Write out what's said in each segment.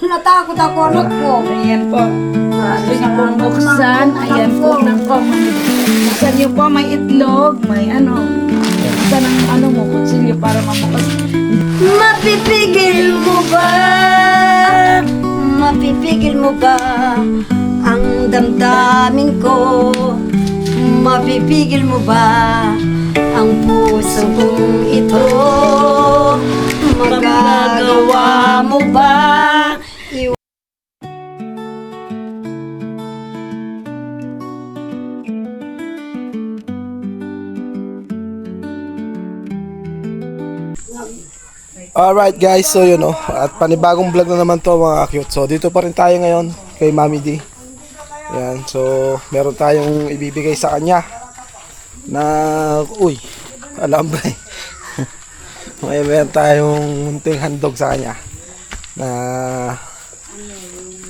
natakot ako anak ko. Ayan po. Sige po buksan. Ayan po. Nako. Buksan niyo po. May itlog. May ano. Buksan ang ano mo. Kutsilyo para mamukas. Mapipigil mo ba? Mapipigil mo ba ang damdamin ko? Mapipigil mo ba ang puso kong ito? Magagawa mo ba? Alright guys, so yun o. At panibagong vlog na naman to mga cute. So dito pa rin tayo ngayon kay Mami D. Yan, so meron tayong ibibigay sa kanya na, uy, alambre. Meron tayong munting handog sa kanya na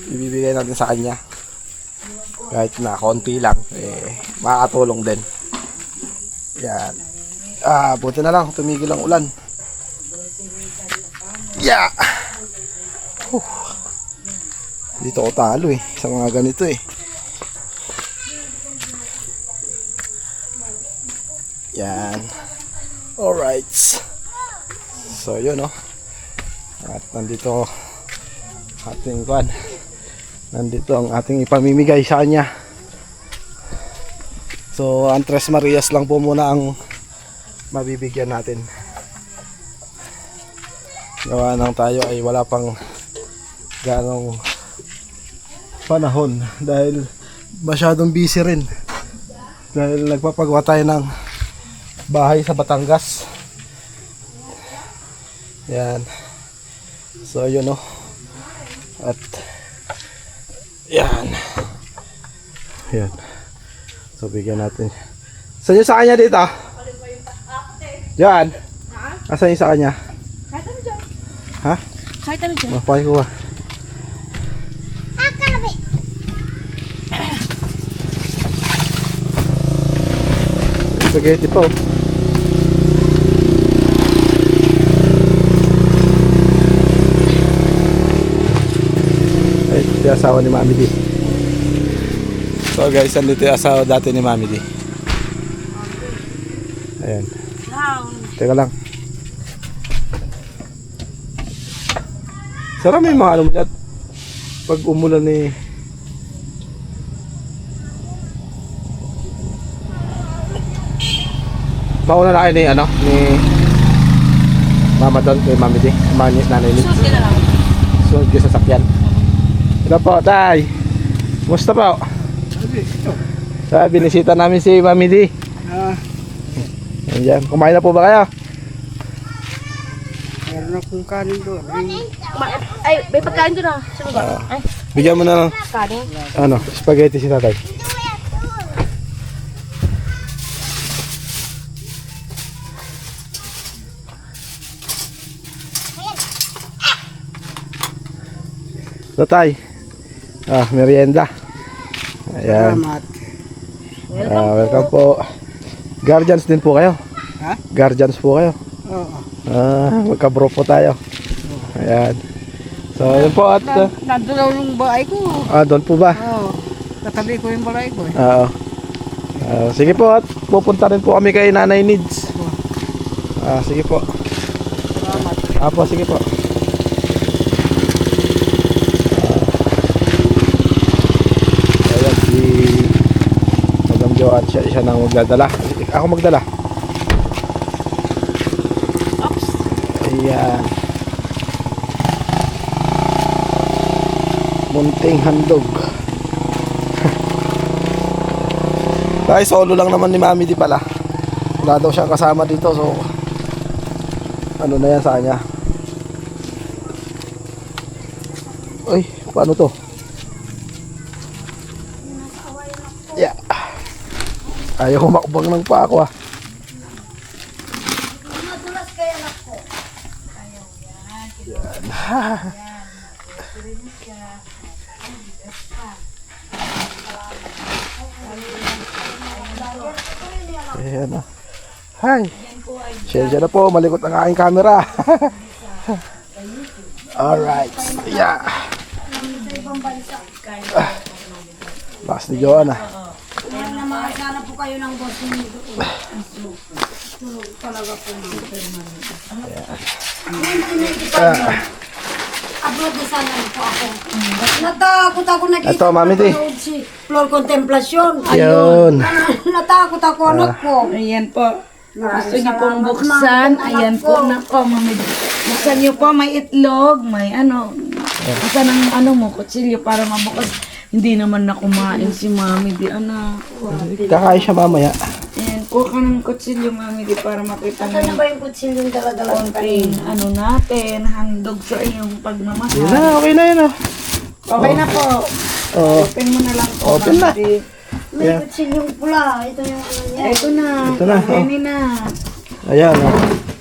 ibibigay natin sa kanya. Kahit na konti lang, makakatulong din. Yan. Buti na lang, tumigil ang ulan. Yeah. Dito ko talo sa mga ganito Yan. Alright. So yun At nandito ating kwan. Nandito ang ating ipamimigay sa kanya. So ang Tres Marias lang po muna ang mabibigyan natin. Gawa nang tayo ay wala pang ganong panahon dahil masyadong busy rin dahil nagpapagawa tayo ng bahay sa Batangas. Yan. So yun at yan. So bigyan natin. Saan yung sa kanya dito? Yan. Asan yung sa kanya? Ha? Kahit ano dyan. Mapay ko ba? Spaghetti pa Ay, ito yung asawa ni Mami D. So guys, andito yung asawa dati ni Mami D. Ayan. Teka lang. Sarap may mga ano mo dyan. Pag umulan mauna na kayo ni Mama doon kay Mami D. Nanay ni. Suot ka na lang. Suot ka sa sakyan. Ito po, tay. Kumusta po? Binisita namin si Mami D. Ayan. Kumain na po ba kayo? Meron akong kanin doon. Ay, may pagkain doon Sino ba? Ay, Bigyan mo na ng kanin. spaghetti si tatay. Tatay. Merienda. Ayan. Salamat. Welcome po. Guardians din po kayo. Ha? Guardians po kayo. Oo. Magka-bro po tayo. Ayan. So, yun po at Nandun daw yung bahay ko. doon po ba? Oo. Katabi ko yung bahay ko Oo. Sige po at pupunta rin po kami kay Nanay Needs. Sige po. Salamat. Sige po. Ayan si Madam Joanne, siya nang magdadala. Ako magdala. Ayan. Munting handog. Dahil solo lang naman ni Mami di pala. Wala daw siyang kasama dito, so ano na yan sa kanya. Uy, paano to? Yeah. Ayaw kumakbang ng pa ako Madulas kaya anak ko. Ayan na. Hi. Sensya na po, malikot ang aking camera. Alright. Yeah. Lakas ni Joanna. Kaya naman, sana po kayo ng boss nito. Tulog talaga po. Abroad na sana po ako. Natakot ako nakita Ito, Mami Di. si Flor Contemplacion. Yun. Natakot ako anak ko. Ayan po. Gusto niyo pong buksan. Ayan po. Nako, Mami Di. Buksan niyo po. May itlog. May ano. Buksan ang ano mo, kutsilyo para mabukas. Hindi naman na kumain si Mami Di. Anak. Kakain siya mamaya. Ayan, kuha ka ng kutsilyo, Mami Di, para makita mo Ano yung ba yung kutsilyong dala-dala ng konting ano natin. Handog sa iyong Yun pagmamahal. na, okay na yun oh. Okay na po. Oo. Open mo na lang po, Open na. Mami Di. May kutsilyong pula. Ito yung ano niya. Ito na. Ito na, oh. Ready na. Ayan oh.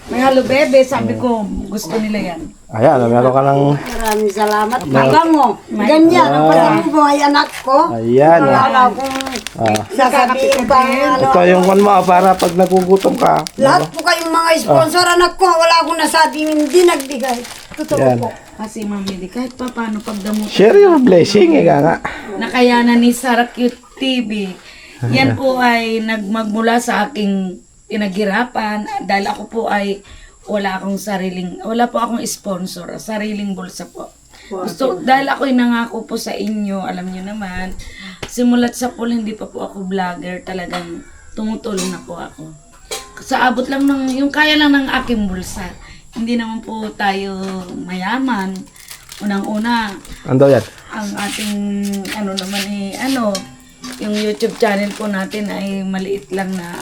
May halo bebe, sabi ko, gusto nila yan. Ayan, meron ka ng... Maraming salamat. Mabango. Ganyan. Ang pag-ibo ay anak ko. Ayan oh. Wala akong Ah. sasabihin pa ano. Ito yung one mo para pag nagugutom ka. Lahat po kayong mga sponsor anak ko. Wala akong nasabing hindi nagbigay. Totoo Yan. po. Kasi Mami Di, kahit pa paano pagdamutan. Share your blessing, ika nga. Nakayanan ni Sarah Cute TV. Yan po ay magmula sa aking pinaghirapan dahil ako po ay wala po akong sponsor, sariling bulsa po. Gusto, dahil ako'y nangako po sa inyo, alam niyo naman, simulat sa pool, hindi pa po ako vlogger, talagang tumutulong na po ako. Sa abot lang yung kaya lang ng aking bulsa. Hindi naman po tayo mayaman. Unang-una, Ando yan. ang ating yung YouTube channel po natin ay maliit lang na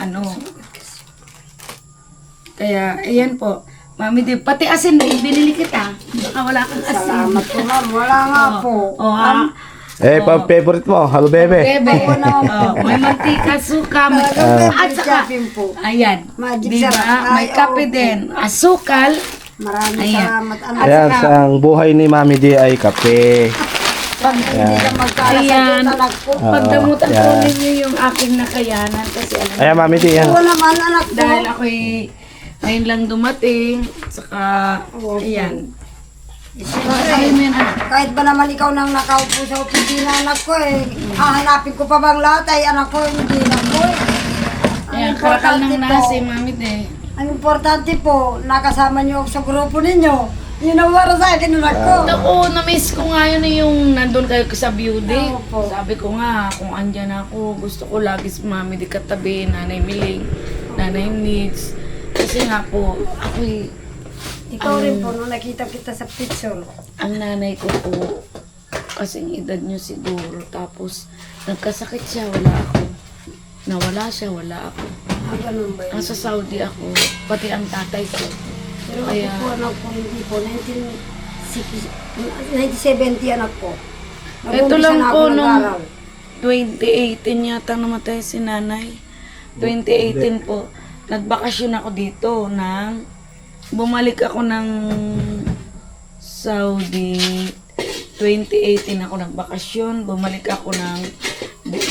Kaya, ayan po. Mami Di, pati asin na ibinili kita. Baka wala kang asin. Salamat po ma'am. Wala nga po. Eh, favorite mo, halo bebe. Bebe. May mantika, suka, may at saka, Shopping po. ayan. Magic Diba? sarap. May kape din. Asukal. Maraming Ayan. salamat anak. Ayan, sa ang buhay ni Mami D ay kape. Pag hindi ka magkalasabot Ayan. anak ko. Pagdamutan po yan. ninyo yung aking nakayanan. Kasi alam Ayan, Mami D, yan. Oo naman anak ko. dahil ako'y ngayon lang dumating, saka, ayan. Sabi mo yan, anak. Kahit ba naman ikaw nang nakaupo sa opisina anak ko hahanapin ko pa bang lahat ay anak ko, hindi na po Ayan, karakal ng nasi, Mami De. Ang importante po, nakasama niyo ako sa grupo ninyo. Yun ang para sa akin anak ko. Oo, na-miss ko nga yun yung nandun kayo sa beauty. Opo. Sabi ko nga, kung andyan ako, gusto ko lagi si Mami Di katabi, Nanay Miling, Nanay Needs. Kasi nga po, ako'y, Ikaw rin po, nung nakita kita sa picture. ang nanay ko po, kasing edad niyo siguro. Tapos, nagkasakit siya, wala ako. Nawala siya, wala ako. Ganun ba yun? Nasa Saudi ako, pati ang tatay ko. Pero Kaya- ako po, anak ko, hindi po. 1970 anak ko. Ito Nag-umpisa lang na po ako nung nag-aral. 2018 yata namatay si nanay. 2018 po. Nagbakasyon ako dito bumalik ako ng Saudi. 2018 ako nagbakasyon. Bumalik ako ng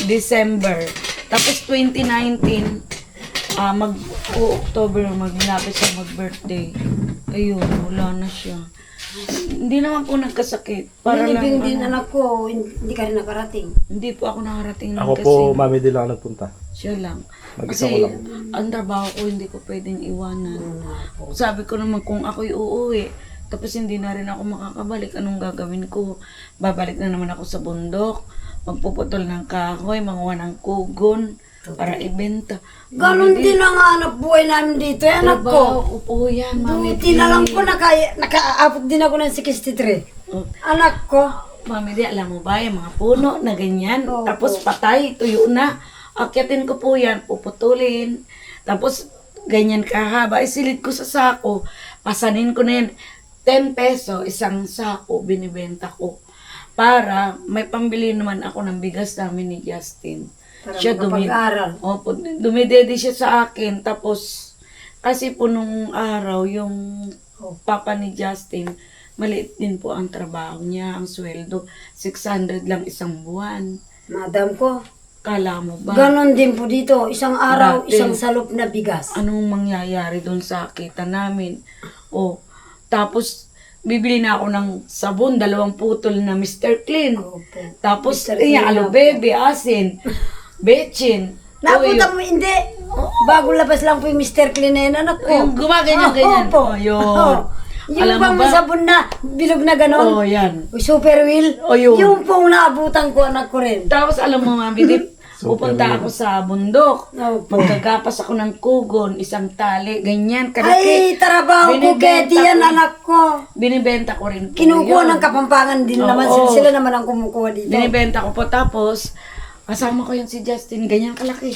December. Tapos 2019, October, maglapit siya mag-birthday. Ayun, wala na siya. Hindi naman po nagkasakit. Para lang, Nilibing din anak ko, hindi ka rin nakarating. hindi po ako nakarating nun Ako kasi po, Mami D lang nagpunta. siya lang. Mag-isa Kasi ko lang. ang trabaho ko hindi ko pwedeng iwanan. Sabi ko naman kung ako'y uuwi, tapos hindi na rin ako makakabalik, anong gagawin ko? Babalik na naman ako sa bundok, magpuputol ng kahoy, manguha ng kugon, para ibenta. Ganon din ang anak buhay namin dito, anak Trabaho ko. ko po yan, Mami Buti na lang po nakaabot din ako ng 63. Oh, Anak ko, Mami Di, alam mo ba, yung mga puno na ganyan, Oo. tapos patay, tuyo na. Akyatin ko po yan, puputulin. Tapos, ganyan kahaba, isilid ko sa sako, pasanin ko na yan. 10 peso, isang sako, binibenta ko. Para may pambili naman ako ng bigas namin ni Justin. para makapag-aral. Opo, dumidede siya sa akin. Tapos, kasi po nung araw, yung papa ni Justin, maliit din po ang trabaho niya, ang sweldo. 600 lang isang buwan. Madam ko, Kala mo ba? ganon din po dito. Isang araw, Dati. isang salop na bigas. Anong mangyayari doon sa kita namin? O, tapos, bibili na ako ng sabon, 2 putol na Mr. Clean. Opo. Tapos, Mr. Clean alo na bebe, asin, bechin. Napunta mo, hindi. Bago labas lang po yung Mr. Clean na yun, anak ko. Yung gumaganyan-ganyan. Opo. Yun. Yung Alam mo bang ba? sabon na, bilog na ganon. Oh, yan. Super wheel. Yun. Yung pong naabutan ko, anak ko rin. Tapos, alam mo, Mami Dip, pupunta ako sa bundok. Opo. Pagkagapas ako ng kugon, isang tali, ganyan, Ay, kalaki. trabaho ko, Binibenta Betty yan, ko. anak ko. Binibenta ko rin po Kinukuha yun. ng Kapampangan din Oo. naman. Sila naman ang kumukuha dito. Binibenta ko po. Tapos, kasama ko yun si Justin, ganyan kalaki.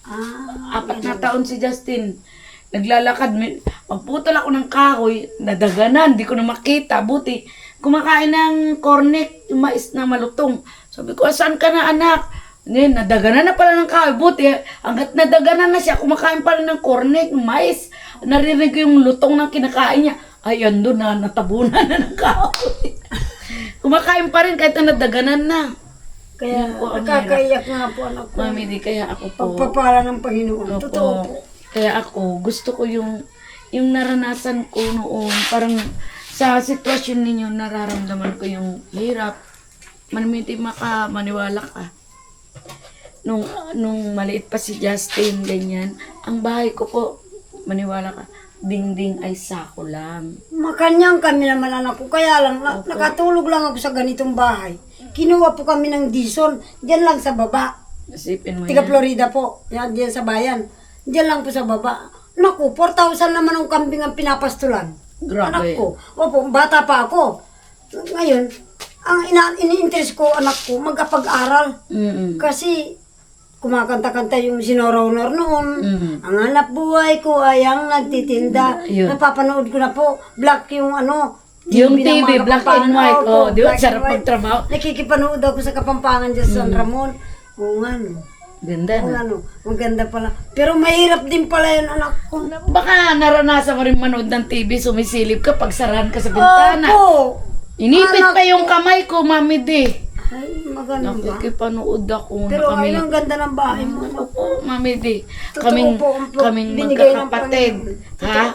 Ah, 4 na taon si Justin. Naglalakad. Pagputol ako ng kahoy, nadaganan, di ko na makita. Buti, kumakain ng cornet, yung mais na malutong. Sabi ko, saan ka na anak? Nadaganan na pala ng kahoy. Buti, hanggat nadaganan na siya, kumakain pa rin ng cornet, mais. Narinig ko yung lutong ng kinakain niya. Ayan doon na, natabunan na ng kahoy. Kumakain pa rin kahit na nadaganan na. kaya Yan po ang nakakaiyak nga po, anak ko. Mami, di kaya ako po. Pagpapala ng Panginoon. Opo. Totoo po. Kaya ako, gusto ko yung naranasan ko noon, parang sa sitwasyon ninyo, nararamdaman ko yung hirap. Manimiti maniwala ka. Nung maliit pa si Justin, ganyan, ang bahay ko po, maniwala ka, dingding ay sako lang. Makanyang kami naman, anak ko. Kaya lang, nakatulog lang ako sa ganitong bahay. Kinuha po kami ng dison. Diyan lang sa baba. Isipin mo Tiga yan. Florida po. Yan, diyan sa bayan. Diyan lang po sa baba. Naku, 4,000 naman ang kambing ang pinapastulan. Grabe. Anak ko. Opo, bata pa ako. Ngayon, ang ini-interest ko, anak ko, magkapag-aral. Mm-mm. Kasi, kumakanta-kanta yung sinorownor noon. Mm. Ang hanap buhay ko ay ang nagtitinda. Yun. Napapanood ko na po. Black yung ano. Yung ng TV, mga black Kapampangan. and white. Opo, Oh, di ba? black Sarap and white. magtrabaho. Nakikipanood ako sa Kapampangan dyan sa San Ramon. Oo nga, no. Ganda Oo na. nga, no. Maganda pala. Pero mahirap din pala yun, anak ko. Baka naranasan mo rin manood ng TV, sumisilip ka, pagsarahan ka sa bintana. Opo. Inipit Anak pa yung kamay ko, Mami Di. Ay, maganda ba? Nakikipanood ako Pero na kami. ay, ang ganda ng bahay mo. Opo, Mami Di. Totoo po, ang Kaming binigay ng magkakapatid. Panginoon. Ha?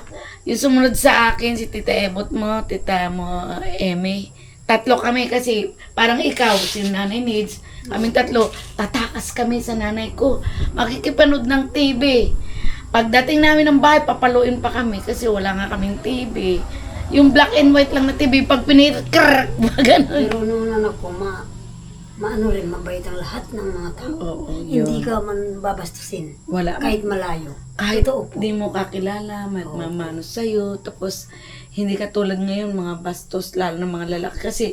Yung sumunod sa akin, si Tita Ebot mo, Tita mo, Amy. 3 kami kasi, parang ikaw, si Nanay Needs. Kaming 3, tatakas kami sa nanay ko. Makikipanood ng TV. Pagdating namin ng bahay, papaluin pa kami kasi wala nga kaming TV. Yung black and white lang na TV, pag pinilit, krrrr, gano'n. Pero noon, anak ko, maano rin, mabait ang lahat ng mga tao. Oo, Hindi ka man babastusin. Wala. Kahit malayo. Kahit Totoo po. di mo kakilala, magmamano sa'yo, tapos hindi ka tulad ngayon, mga bastos, lalo ng mga lalaki. Kasi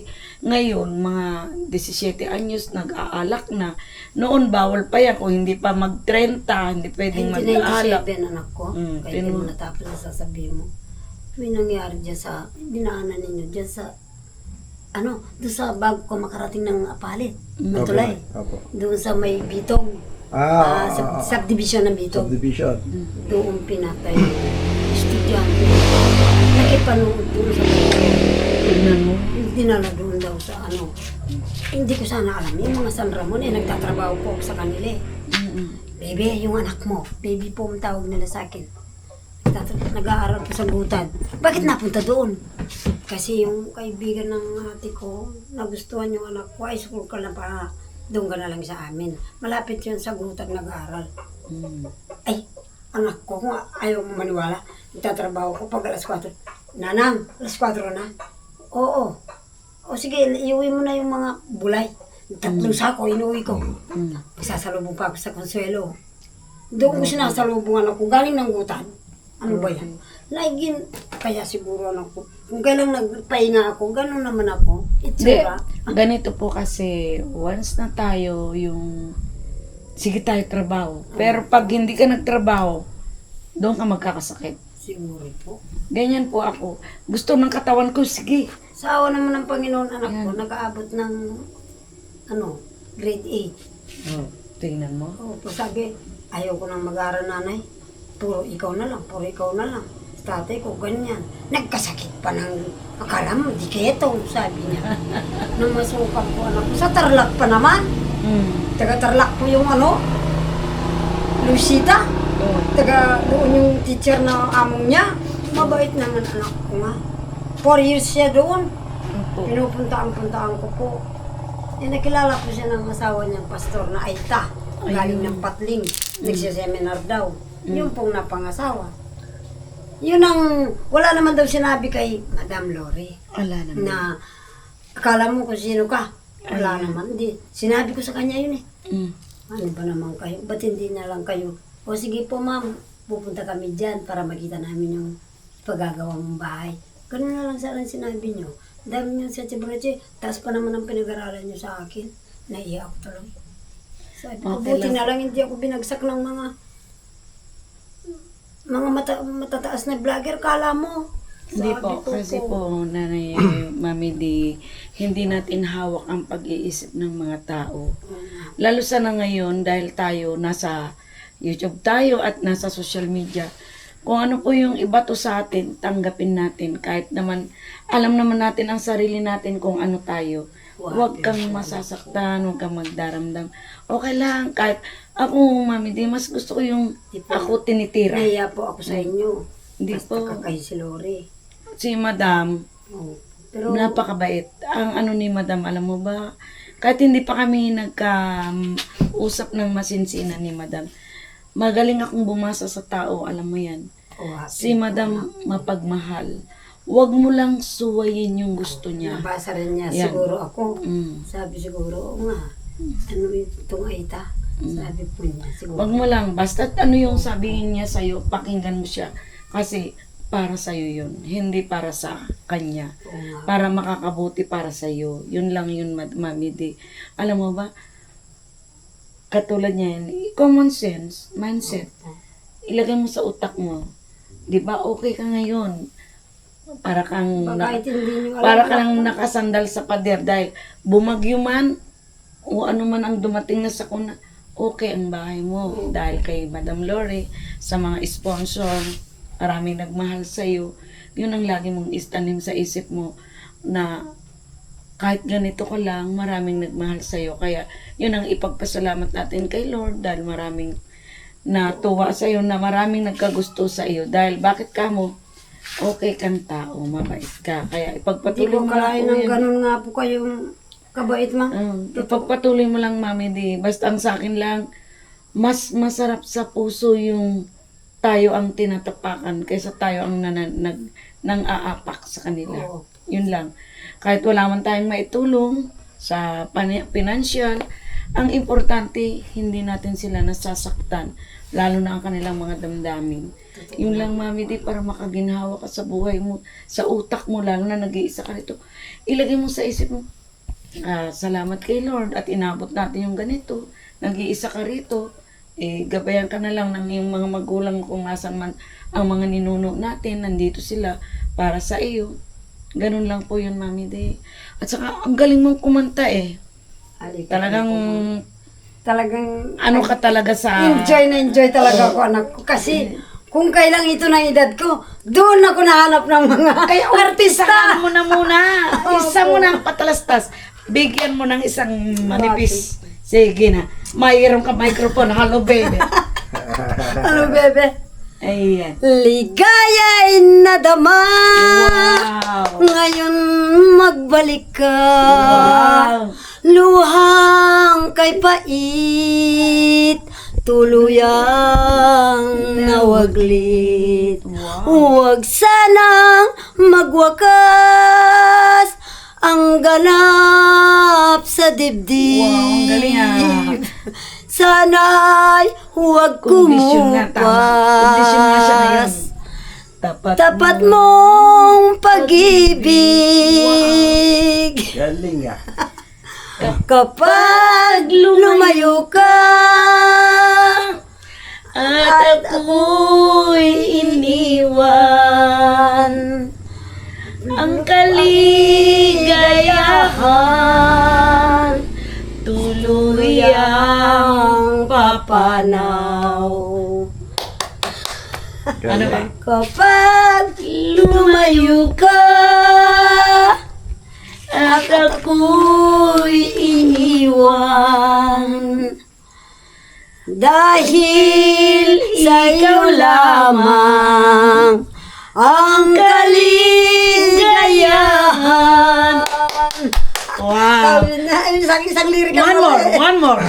ngayon, mga 17 anyos, nag-aalak na. Noon, bawal pa yan. Kung hindi pa mag-30, hindi pwedeng mag-aalak. 1997, anak ko. Kahit hindi mo natapos na sasabihin mo. May nangyari dyan sa, dinaanan ninyo dyan sa, doon sa bago ko makarating ng Apalit. Matulay. Opo. Doon sa may Bitong. Subdivision ng Bitong. Subdivision. Doon pinatay yung estudyante. Nakipanood doon sa Tingnan mo. dinala doon daw sa Hindi ko sana alam. Yung mga San Ramon, nagtatrabaho po ako sa kanila eh. Baby, yung anak mo. Baby po ang tawag nila sa akin. Nag-aaral po sa Butad. Bakit napunta doon? Kasi yung kaibigan ng ate ko, nagustuhan yung anak ko, ay school ka na pa, doon ka na lang sa amin. Malapit yun sa Butad nag-aaral. Ay, anak ko, kung ayaw mo maniwala, nagtatrabaho ko pag alas 4. Nanang, alas 4 na? Oo. O sige, iuwi mo na yung mga bulay. 3 sako, inuwi ko. Magsasalubong pa ako sa Consuelo. Doon ko sinasalubungan ako, galing ng Gutan. Ano ba yan? Laigin, kaya siguro ako. Kung kailang nagpahinga ako, gano'n naman ako. Itsura. Ganito po kasi, once na tayo yung, sige tayo trabaho. Pero pag hindi ka nagtrabaho, doon ka magkakasakit. Siguro po. Ganyan po ako. Gusto ng katawan ko, sige. Sa awa naman ng Panginoon, anak ko, nag-aabot ng, grade 8. Oh, tingnan mo. Oo, sabi, ayaw ko nang mag-aaral, nanay. Puro ikaw na lang, puro ikaw na lang. Tatay ko, ganyan. Nagkasakit pa ng, akala mo, di keto, sabi niya. Nang masukan ko, anak ko, sa Tarlac pa naman. Taga-Tarlac po yung Lucita. Oh. Taga doon yung teacher na among niya. Mabait naman anak ko nga. 4 years siya doon. Opo. Pinupuntaan-puntaan ko po. Nakilala ko siya ng asawa niyang pastor na Aita. Galing ng Patling. Nagsiseminar daw. Yung pong napangasawa. Yun ang, wala naman daw sinabi kay Madam Lori. Wala naman. Na, akala mo kung sino ka. Wala naman. Di. Sinabi ko sa kanya yun eh. Mm. Ano ba naman kayo? Ba't hindi na lang kayo? O sige po ma'am, pupunta kami dyan para makita namin yung paggagawa mong bahay. Ganun na lang sana sinabi nyo. Dami nyo sa Chibrache, taas pa naman ang pinag-aralan nyo sa akin. Naiya ako talaga. Sabi ko, Okay buti lang. na lang hindi ako binagsak ng mga matataas na vlogger. Kala mo. Hindi Sabi po, ko kasi po, Nanay Mami Di, hindi natin hawak ang pag-iisip ng mga tao. Lalo sana ngayon, dahil tayo nasa YouTube tayo at nasa social media, kung ano po yung iba to sa atin, tanggapin natin. Kahit naman, alam naman natin ang sarili natin kung ano tayo. Huwag kang masasaktan, huwag kang magdaramdam. Okay lang, kahit ako, Mami Di, mas gusto ko yung Di po. ako tinitira. Naiya po ako sa inyo. Hindi Basta po. kakay si Lori. Si Madam, Oh. Pero napakabait. Ang ano ni Madam, alam mo ba? Kahit hindi pa kami nagka-usap ng masinsinan ni Madam, magaling akong bumasa sa tao, alam mo yan. Si Madam mapagmahal. Huwag mo lang suwayin yung gusto niya. nabasa rin niya Yan. siguro ako. Mm. Sabi siguro, oo nga. Ano itong Aita? Sabi po niya siguro. Huwag mo lang, basta ano yung sabihin niya sa'yo, pakinggan mo siya. Kasi para sa'yo yun, hindi para sa kanya. Oo nga. Para makakabuti para sa'yo. Yun lang yun, Mami Di. Alam mo ba, katulad niyan, common sense, mindset, ilagay mo sa utak mo. Di ba, okay ka ngayon. Para kang, Kahit hindi niyo alam. para kang nakasandal sa pader dahil bumagyo man o ano man ang dumating na sakuna, okay ang bahay mo. Dahil kay Madam Lori, sa mga sponsor, maraming nagmahal sa'yo. Yun ang lagi mong istanim sa isip mo na kahit ganito ka lang, maraming nagmahal sa'yo. Kaya yun ang ipagpasalamat natin kay Lord dahil maraming natuwa sa'yo, na maraming nagkagusto sa iyo. Dahil bakit ka mo? Okay kang tao, mabait ka. Kaya Hindi ipagpatuloy ko mo lang kalain po ng yun. ganun nga po kayong kabait ma. Ipagpatuloy mo lang, Mami Di. Basta ang sa akin lang, mas masarap sa puso yung tayo ang tinatapakan kaysa tayo ang nang aapak sa kanila. Oo. Yun lang. Kahit wala man tayong maitulong sa financial, ang importante, hindi natin sila nasasaktan. Lalo na ang kanilang mga damdamin. Yun lang, Mami Di, para makaginhawa ka sa buhay mo, sa utak mo, lalo na nag-iisa ka rito. Ilagay mo sa isip mo, salamat kay Lord at inabot natin yung ganito. Nag-iisa ka rito, gabayan ka na lang ng iyong mga magulang kung nasan man ang mga ninuno natin, nandito sila para sa iyo. Ganun lang po yun, Mami Di. At saka, ang galing mong kumanta eh. Halika. Talagang, Talagang ano ka talaga sa... enjoy talaga ako anak ko. Kasi kung kailang ito ng edad ko, doon ako nahanap ng mga artista. Isahan mo na muna. Isa mo na ang patalastas. Bigyan mo ng isang manipis. Sige na. Mayroon ka microphone. Hello, baby. Ano bebe? Ayan. Ligaya'y nadama. Wow. Ngayon magbalik ka. Wow. Luhang kay pait, tuluyang nawaglit. Huwag sanang magwakas ang ganap sa dibdib. Wow, ang galing Sana'y huwag Kondisyon nga, tama. Kondisyon nga siya ngayon. kumupas. Tapat mong pag-ibig. Galing ah. Kapag lumayo ka At ako'y iniwan, ang kaligayahan tuluyang papanaw. Ano ba? Kapag lumayo ka At ako'y iniwan, dahil sa iyo lamang ang kaligayahan kaligayahan. Wow. Isang lirik One more.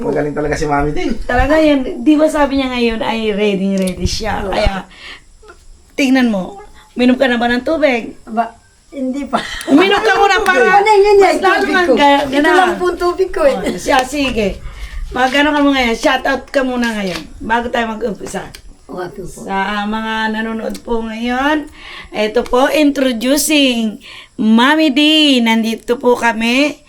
Magaling talaga si Mami din. Talaga yan. Di ba sabi niya ngayon ay ready siya. Kaya, tingnan mo. Minom ka na ba ng tubig? Ba, hindi pa. Uminom ka muna para Ano yun mas lalo tubig mang ko. Ito lang po ang tubig ko eh. Siya, sige. Magano ka mo ngayon? Shout out ka muna ngayon. Bago tayo mag-umpisa. Wapo po. Sa mga nanonood po ngayon, ito po, introducing Mami D. Nandito po kami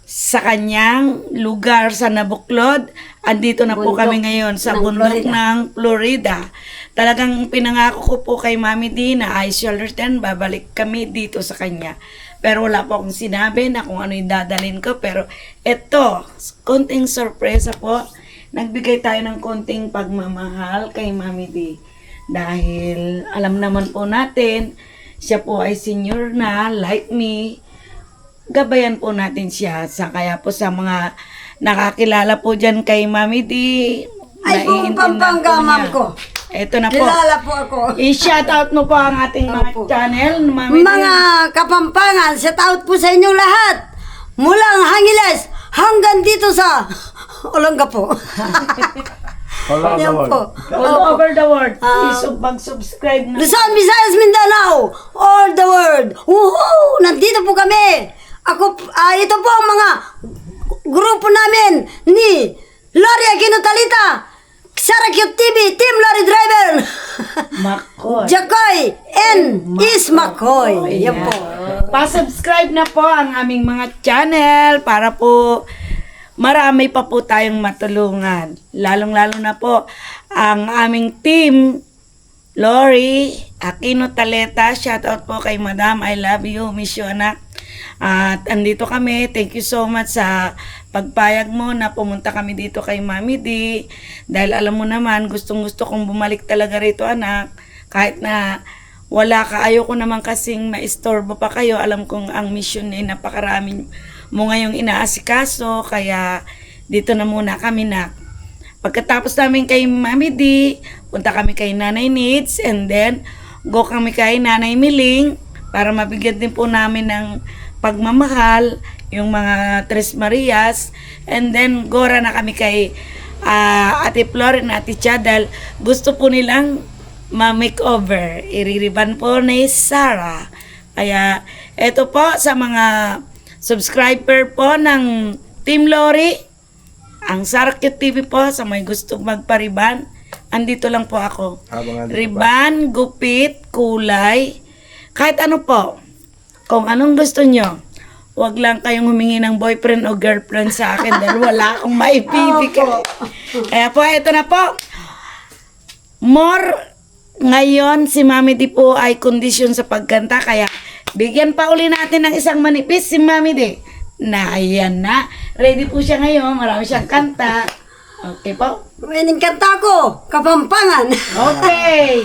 sa kanyang lugar sa Nabuklod. Andito na po Bundok kami ngayon sa ng bundok Florida. ng Florida. Talagang pinangako ko po kay Mami D na I shall return, babalik kami dito sa kanya. Pero wala po akong sinabi na kung ano yung dadalhin ko. Pero ito, konting sorpresa po. Nagbigay tayo ng konting pagmamahal kay Mami D. Dahil alam naman po natin, siya po ay senior na, like me. Gabayan po natin siya. Kaya po sa mga nakakilala po dyan kay Mami D, Ay, po, naiintindihan Pampanga, po niya. ma'am ko. Ito na po. Kilala po ako. I-shoutout mo po ang ating mga Opo. channel, Mami D. Mga Kapampangan, shout out po sa inyong lahat. Mulang Hangiles hanggang dito sa Olongapo. Yan po. All over the world. Ah. Please mag-subscribe na. Luzon, Visayas, Mindanao, all the world. Woohoo! Nandito po kami. Ito po ang mga grupo namin ni Lori Aquino Talita, Sarakyut TV, Team Lori Driver, Makoy. Jacoy, and Is Makoy. Yan po. Pa-subscribe na po ang aming mga channel para po marami pa po tayong matulungan. Lalong-lalo na po ang aming team, Lori Aquino Taleta. Shoutout po kay Madam. I love you. Miss you, anak. At andito kami. Thank you so much sa pagpayag mo na pumunta kami dito kay Mami D. Dahil alam mo naman, gustong-gusto kong bumalik talaga rito, anak. Kahit na wala ka, ayoko naman kasing maistorbo pa kayo. Alam kong ang mission ay napakarami mo ngayong inaasikaso. Kaya dito na muna kami, na. Pagkatapos namin kay Mami D, punta kami kay Nanay Needs, and then go kami kay Nanay Miling para mabigyan din po namin ng pagmamahal yung mga Tres Marias, and then gora na kami kay Ate Flor and Ate Chadal. Gusto po nilang ma-makeover, iririban po ni Sarah. Kaya eto po sa mga subscriber po ng Team Lori, ang Sarakyut TV po, sa may gustong magpariban, andito lang po ako. Habang andito Riban, gupit, kulay, kahit ano po. Kung anong gusto nyo, wag lang kayong humingi ng boyfriend o girlfriend sa akin dahil wala akong maibibigay. Kaya po, ito na po. More, ngayon si Mami D po ay kondisyon sa pagkanta, kaya bigyan pa uli natin ng isang manipis si Mami D. Na ayan na. Ready po siya ngayon. Marami siyang kanta. Okay po. Wening kanta ko, Kapampangan. Okay.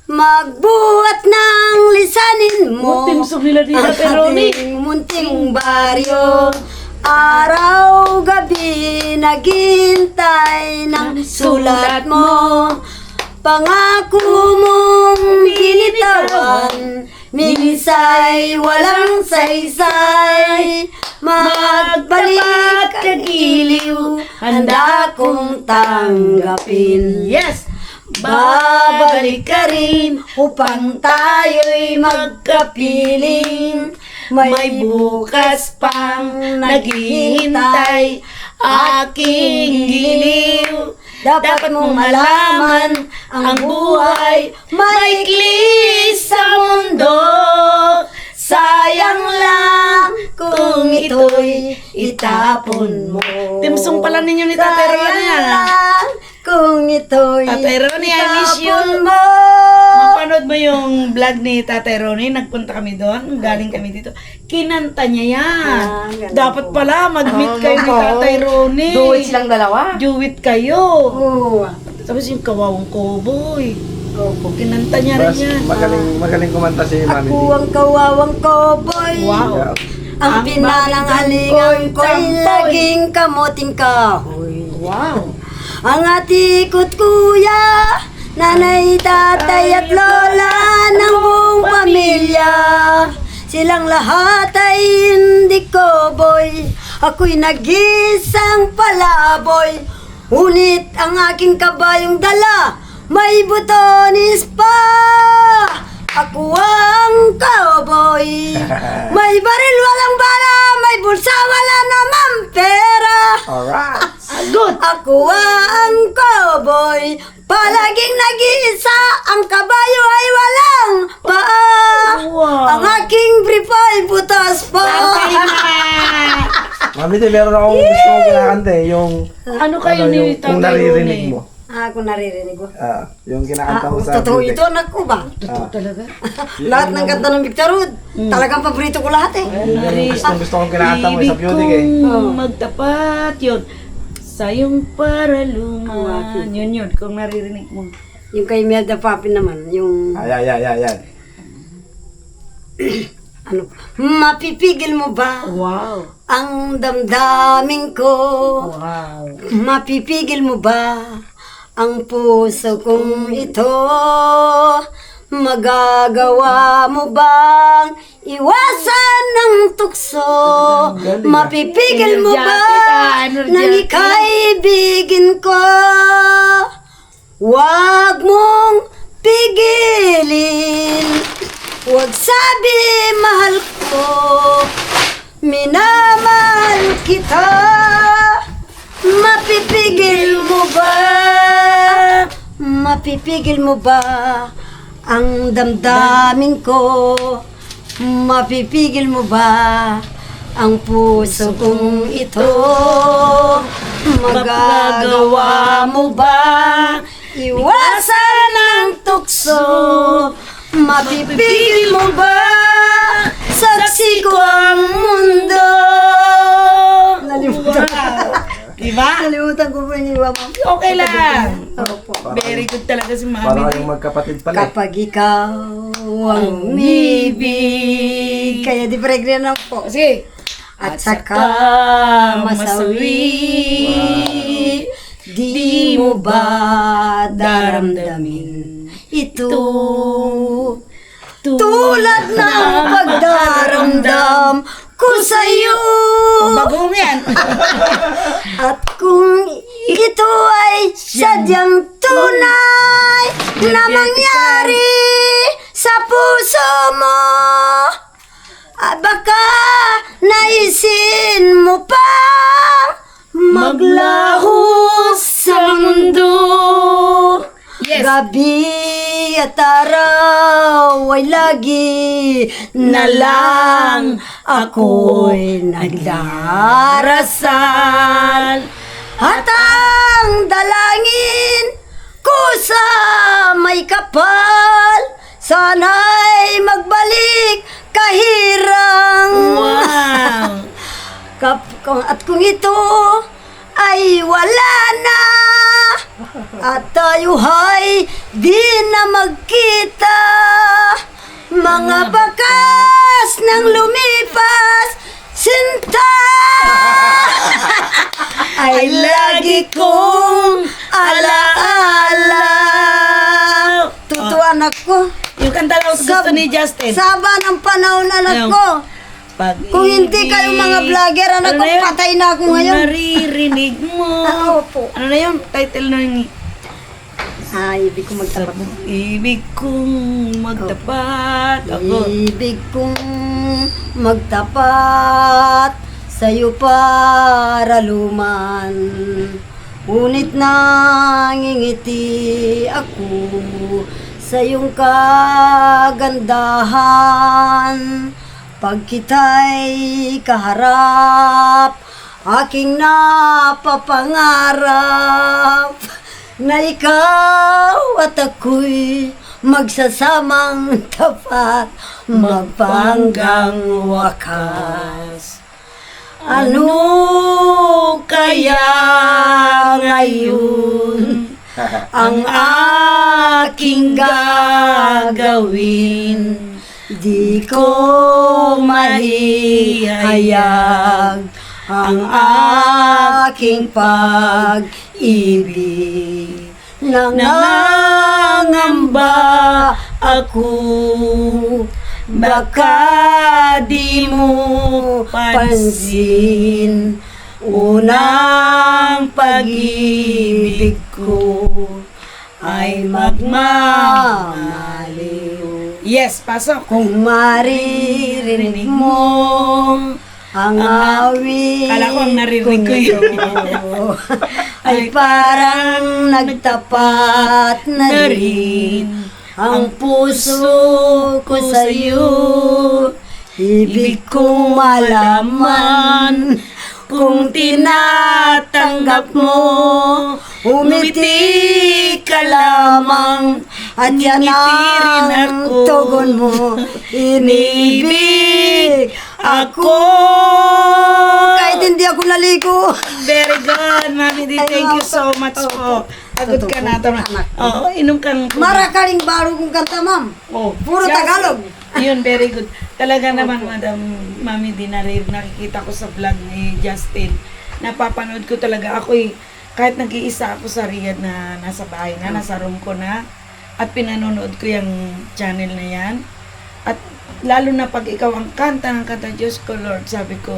Magbuhat ng lisanin mo. Munting sumila dito, pero ni. ating munting baryo. Araw, gabi, naghintay ng sulat mo. Pangako mong binitawan, minsay walang saysay. Magbalik ka giliw, handa kong tanggapin. Yes. Babalik ka rin upang tayo'y magkapiling. May bukas pang naghihintay, aking giliw. Dapat mong malaman, ang buhay maikli sa mundo. Sayang lang kung ito'y itapon mo. Timsong pala ninyo ni Tatay Ronnie, Sayang lang kung ito'y Tatay Ronnie, I miss you. itapon mo. Mapanood mo yung vlog ni Tatay Ronnie, nagpunta kami doon, galing kami dito. Kinanta niya yan. galing Dapat pala mag-meet kayo ni Tatay Ronnie. Duet silang dalawa. Duet kayo. Oo. Tapos yung kawawang cowboy. Opo. Kinanta niya rin Bas, yan. magaling kumanta si Mami D. Ako ang kawawang cowboy. Wow. Ang pinananghalingan ko'y laging kamuting kahoy. Wow. Ang atikot kuya, nanay, tatay at lola ng buong pamilya. Silang lahat ay hindi ko, boy. Ako'y nag-isang palaboy. Ngunit ang aking kabayong dala, may butonis pa. Ako ang cowboy. May baril, walang bala. May bulsa, wala naman pera. Alright. Good. Ako ang cowboy. Palaging nag-iisa. Ang kabayo ay walang paa. Wow. Ang aking brief ay butas pa. Patay na. Mami, meron akong gusto kong kinakanta eh. Yung, Ano kayo yung, ni kung Tatay naririnig Rone? mo. Ako naririnig ko. Yung kinakanta mo sa Totoo music. ito, anak ko ba? Totoo talaga. Lahat ng kanta ng Victor Wood. Talagang paborito ko lahat eh. Yung gusto kong kinakanta mo sa music eh. kong magtapat yun. Sa iyong paraluman. Yun. Kung naririnig mo. Yung kay Melda Papi naman, yung Ayan. ano, mapipigil mo ba Wow. ang damdamin ko? Wow. Mapipigil mo ba ang puso kong ito? Magagawa mo bang iwasan ng tukso? Mapipigil mo ba nang ikaibigin ko? Huwag mong pigilin, huwag sabi mahal ko, minamahal kita. Mapipigil mo ba? Mapipigil mo ba ang damdamin ko? Mapipigil mo ba ang puso kong ito? Magagawa mo ba iwasan ang tukso? Mapipigil mo ba saksi ko ang mundo? Nalimutan ko. Diba? Nalimutan ko po yung iba, ma'am. Okay lang. Opo. Very good talaga si Para Mami. kayong magkapatid pala eh. Kapag ikaw ang umibig, kaya di peregrino po. Sige. At saka masawi, di mo ba daramdamin ito? Tulad ng pagdaramdam ko sa'yo. Bagong yan. At kung ito ay sadyang tunay na mangyari sa puso mo, baka naisin mo pa maglaho sa mundo. Yes. Gabi at araw ay lagi na lang ako'y nagdarasal. At ang dalangin ko sa may kapal, sana'y magbalik kahirang. Wow. At kung ito ay wala na, at tayo ay di na magkita, mga bakas ng lumipas, sinta ay lagi kong alaala. Tutuan ako. Yung kanta lang gusto ni Justin. Saba ng panahon, anak Ayun. ko. Kung hindi kayo mga vlogger, anak ko, Ano na yun? patay na ako Kung ngayon. naririnig mo. Opo. Ano na yun? Title na yun. Ibig ko magtapat. Ibig kong magtapat. Ako. Ibig kong magtapat sa'yo para luman. Ngunit nangingiti ako sa iyong kagandahan. Pag kita'y kaharap, aking napapangarap na ikaw at ako'y magsasamang tapat, magpanggang wakas. Ano kaya ngayon ang aking gagawin? Di ko mahihayag ang aking pag-ibig na nangangamba ako, baka di mo pansin. Unang pag-ibig ko ay magmamaliw. Yes, pasok. Kung maririnig mo ang awit Kala ko ang naririnig ko yun. ito, ay parang nagtapat na rin ang puso ko sa'yo. Ibig kong malaman kung tinatanggap mo, umiti ka lamang at yan Ngingiti rin ang ako. tugon mo. Inibig ako kahit hindi ako naligo. Very good, Mami D. Thank you so much po. Agad ka na. Oo, inom kang tubig. Marakaling baro kong kanta, ma'am. Oh, Puro yes. Tagalog. Yun, very good. Talaga naman, Madam Mami D, nakikita ko sa vlog ni Justin. Napapanood ko talaga. Ako'y, kahit nag-iisa ako sa Riyadh na nasa bahay na, nasa room ko na, at pinanonood ko yung channel na yan. At lalo na pag ikaw ang kanta ng kanta, Diyos ko Lord, sabi ko,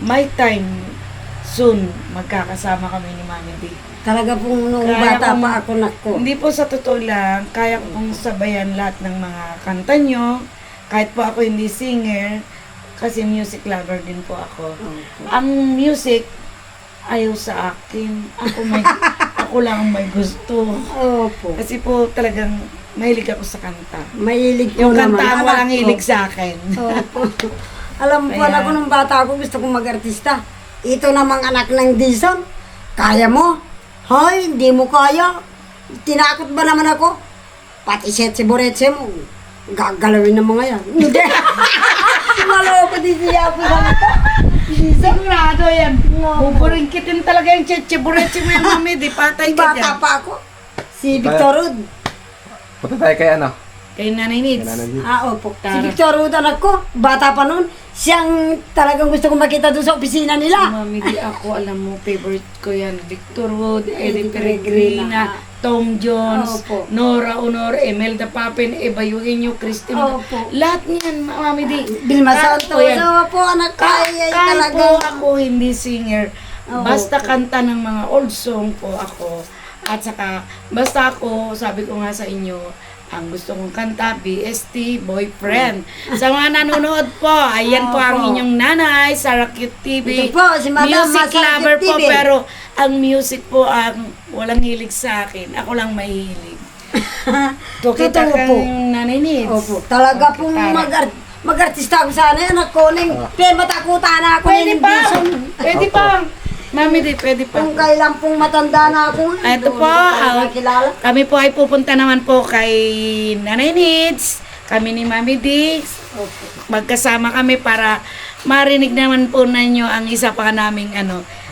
my time, soon, magkakasama kami ni Mami D. Talaga pong nung Kaya bata kung- pa ako nako. Hindi po sa totoo lang, kaya ko pong sabayan lahat ng mga kanta nyo. Kahit po ako hindi singer, kasi music lover din po ako. Ang music, ayaw sa akin. Ako lang ang may gusto. Opo. Kasi po talagang mahilig ako sa kanta. Mahilig po Yung naman. kanta ang Anak walang ko. hilig sa akin. Opo. Alam po, Kaya- anak ko nung bata ako, gusto kong mag-artista. Ito namang anak ng Dison. Kaya mo? Hoy, hindi mo kaya. Tinakot ba naman ako? Pati si Boretse mo. Gagalawin ng mga yan. Hindi. Maloko din siya po sa mata. Sigurado yan. Buburingkitin talaga yung chichiburetsi mo yung Mami, di patay ka dyan. Bata pa ako. Si Victor Rud. Punta tayo kay ano? Kay Nanay Needs. Opo. Si Victor Rud, anak ko. Bata pa nun. Siyang talagang gusto kong makita doon sa opisina nila. Mami, di ako, alam mo, favorite ko yan. Victor Wood, Eddie Eddie Peregrina, Tom Jones, Opo. Nora Honor, Imelda Papin, Eva Eugenio, Christine. Opo. Lahat niyan, Mami, di. Bilma Kahit Santos. po yan. Po, anak ko. Ay, Kahit talaga. po ako hindi singer, Oo. basta kanta ng mga old song po ako. At saka, basta ako, sabi ko nga sa inyo, ang gusto kong kanta, BST, Boyfriend. Sa mga nanonood po, ayan po ang Opo. inyong nanay, Sarah Cute TV. Ito po, si Madam Music Sarah lover Cute po, TV. pero ang music po ang walang hilig sa akin. Ako lang mahilig. Tukita Totoo kang po. nanay needs. Opo. Talaga Okay, pong tara. mag-artista ako sana yan. Ako ning matakutan na ako Pwede ng pa. Dison. Pwede pa. Mami, di, pwede pa. Kung kailan pong matanda na ako. Ito doon po, ko tayo nakilala. kami po ay pupunta naman po kay Nanay Needs, kami ni Mami D. Magkasama kami para marinig naman po ninyo ang isa pa naming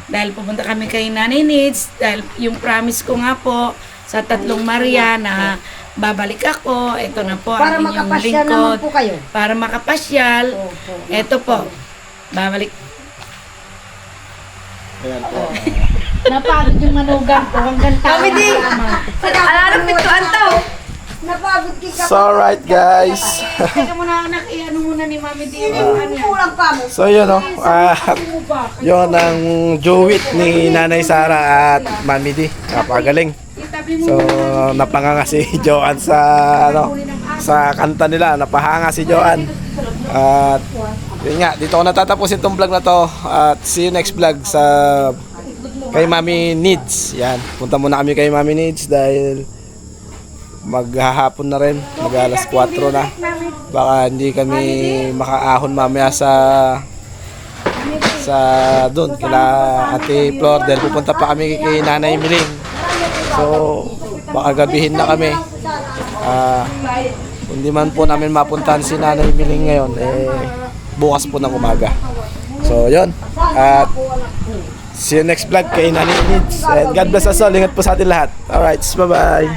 dahil pupunta kami kay Nanay Needs, dahil yung promise ko nga po sa Tatlong Maria na babalik ako, ito na po Para ang inyong makapasyal naman lingkod. po kayo. Para makapasyal, Opo. ito po, babalik. Ayan po. Napagod yung manugang ko hanggang Kami din. Alarang pintuan to. Napagod ka. So, alright guys. Teka muna, anak, ano muna ni Mami D. Ano yan? Kulang pa mo. So, yun o. Yun ang duet ni Nanay Sara at Mami D. Napagaling. Itabi mo. So, napanganga si Joanne sa kanta nila. Napahanga si Joanne. At yun nga, dito ko natatapusin itong vlog na to. At see you next vlog sa kay Mami Needs. Yan, punta muna kami kay Mami Needs dahil maghahapon na rin. Mag-alas 4 na. Baka hindi kami makaahon mamaya sa doon kila Ate Flor dahil pupunta pa kami kay Nanay Miling. So, baka gabihin na kami. Hindi man po namin mapuntahan si Nanay Miling ngayon, bukas po ng umaga. So, yun. At see you next vlog kay Nanay Needs. And God bless us all. Ingat po sa atin lahat. Alright, bye-bye.